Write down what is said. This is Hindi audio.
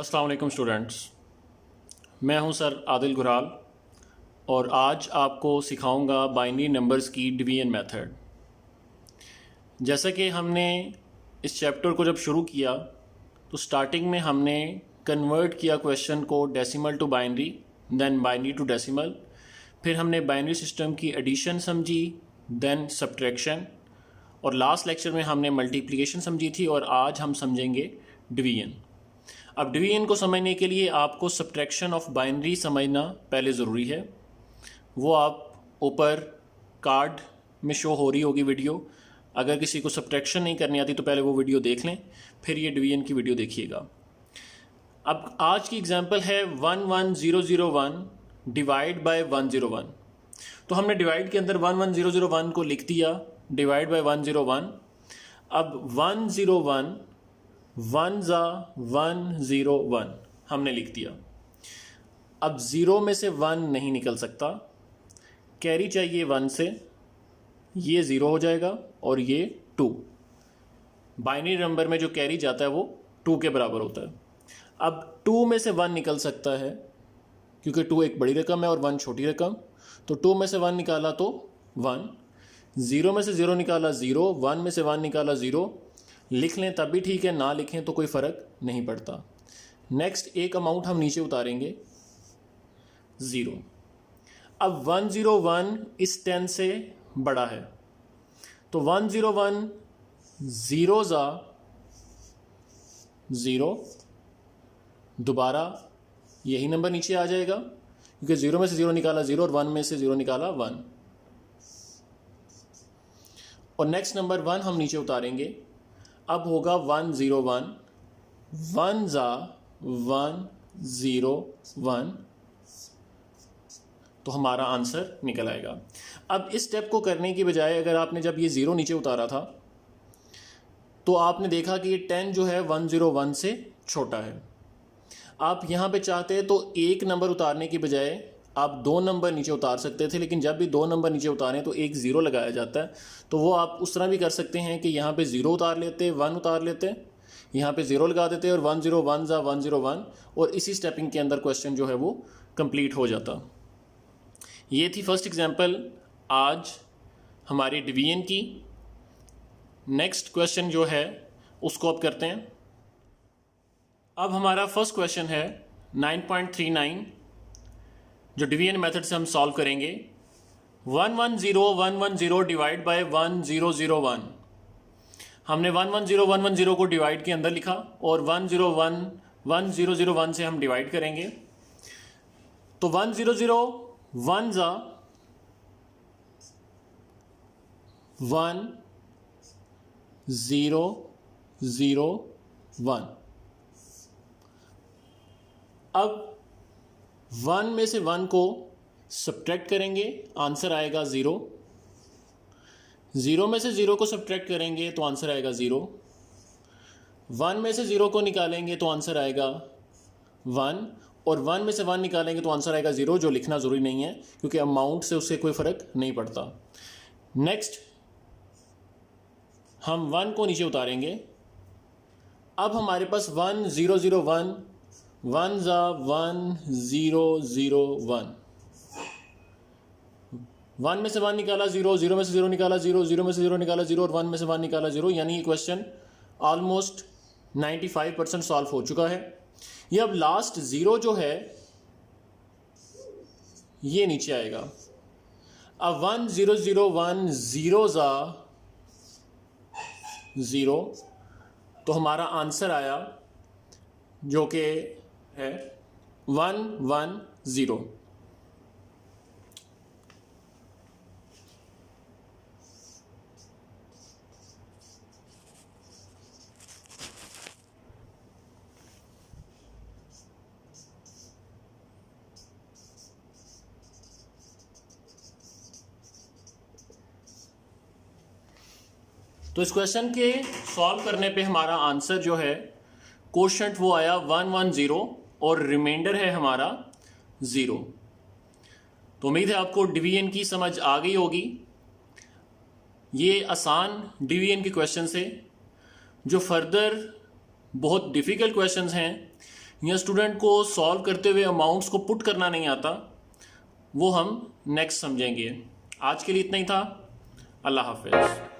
अस्सलाम वालेकुम स्टूडेंट्स, मैं हूं सर आदिल गुराल और आज आपको सिखाऊंगा बाइनरी नंबर्स की डिवीजन मेथड। जैसा कि हमने इस चैप्टर को जब शुरू किया तो स्टार्टिंग में हमने कन्वर्ट किया क्वेश्चन को decimal to binary, then binary to decimal, फिर हमने बाइनरी सिस्टम की एडिशन समझी, देन सब्ट्रैक्शन, और लास्ट लेक्चर में हमने मल्टीप्लिकेशन समझी थी और आज हम समझेंगे डिवीजन। अब डिवीजन को समझने के लिए आपको सब्ट्रैक्शन ऑफ बाइनरी समझना पहले ज़रूरी है। वो आप ऊपर कार्ड में शो हो रही होगी वीडियो। अगर किसी को सब्ट्रैक्शन नहीं करनी आती तो पहले वो वीडियो देख लें, फिर ये डिवीजन की वीडियो देखिएगा। अब आज की एग्जांपल है 11001 डिवाइड बाय 101। तो हमने डिवाइड के अंदर 11001 को लिख दिया, डिवाइड बाय 101। अब 101 1 ज़ा 101 हमने लिख दिया। अब ज़ीरो में से 1 नहीं निकल सकता, कैरी चाहिए 1 से, ये ज़ीरो हो जाएगा और ये 2। बाइनरी नंबर में जो कैरी जाता है वो 2 के बराबर होता है। अब 2 में से 1 निकल सकता है क्योंकि 2 एक बड़ी रकम है और 1 छोटी रकम, तो 2 में से 1 निकाला तो 1, 0 में से 0 निकाला 0, 1 में से 1 निकाला 0। लिख लें तब भी ठीक है, ना लिखें तो कोई फ़र्क नहीं पड़ता। नेक्स्ट एक अमाउंट हम नीचे उतारेंगे 0। अब 101 इस 10 से बड़ा है तो 101 0 ज़ा 0, दोबारा यही नंबर नीचे आ जाएगा क्योंकि 0 में से 0 निकाला 0 और 1 में से 0 निकाला 1। और नेक्स्ट नंबर 1 हम नीचे उतारेंगे, अब होगा 101, 1 ज़ा 101, तो हमारा आंसर निकल आएगा। अब इस स्टेप को करने की बजाय अगर आपने जब ये 0 नीचे उतारा था तो आपने देखा कि ये 10 जो है 101 से छोटा है। आप यहाँ पे चाहते हैं तो एक नंबर उतारने की बजाय आप 2 नंबर नीचे उतार सकते थे, लेकिन जब भी 2 नंबर नीचे उतारें तो एक 0 लगाया जाता है। तो वो आप उस तरह भी कर सकते हैं कि यहाँ पे 0 उतार लेते, 1 उतार लेते, यहाँ पे 0 लगा देते और 101 ज़ा 101, और इसी स्टेपिंग के अंदर क्वेश्चन जो है वो कंप्लीट हो जाता। ये थी फर्स्ट एग्जांपल आज हमारी डिवीजन की। नेक्स्ट क्वेश्चन जो है उसको अब करते हैं। अब हमारा फर्स्ट क्वेश्चन है 9.39 जो डिवीजन मेथड से हम सॉल्व करेंगे। 110 डिवाइड बाय 1001। हमने 110 को डिवाइड के अंदर लिखा और 1001 से हम डिवाइड करेंगे। तो 1 ज़ा 1001। अब 1 में से 1 को सब्ट्रैक्ट करेंगे, आंसर आएगा 0। 0 में से 0 को सब्ट्रैक्ट करेंगे तो आंसर आएगा 0। 1 में से 0 को निकालेंगे तो आंसर आएगा 1, और 1 में से 1 निकालेंगे तो आंसर आएगा 0, जो लिखना ज़रूरी नहीं है क्योंकि अमाउंट से उससे कोई फ़र्क नहीं पड़ता। नेक्स्ट हम 1 को नीचे उतारेंगे। अब हमारे पास 1001, 1 ज़ा 1001, 1 में से 1 निकाला 0, 0 में से 0 निकाला 0, 0 में से 0 निकाला 0 और 1 में से 1 निकाला 0, यानी ये क्वेश्चन ऑलमोस्ट 95% सॉल्व हो चुका है। ये अब लास्ट 0 जो है ये नीचे आएगा। अब 1001 0 ज़ा 0, तो हमारा आंसर आया जो कि है 110। तो इस क्वेश्चन के सॉल्व करने पे हमारा आंसर जो है कोशेंट वो आया 110 और रिमाइंडर है हमारा 0। तो उम्मीद है आपको डिवीजन की समझ आ गई होगी। ये आसान डिवीजन के क्वेश्चन से जो फर्दर बहुत डिफ़िकल्ट क्वेश्चंस हैं या स्टूडेंट को सॉल्व करते हुए अमाउंट्स को पुट करना नहीं आता, वो हम नेक्स्ट समझेंगे। आज के लिए इतना ही था। अल्लाह हाफिज़।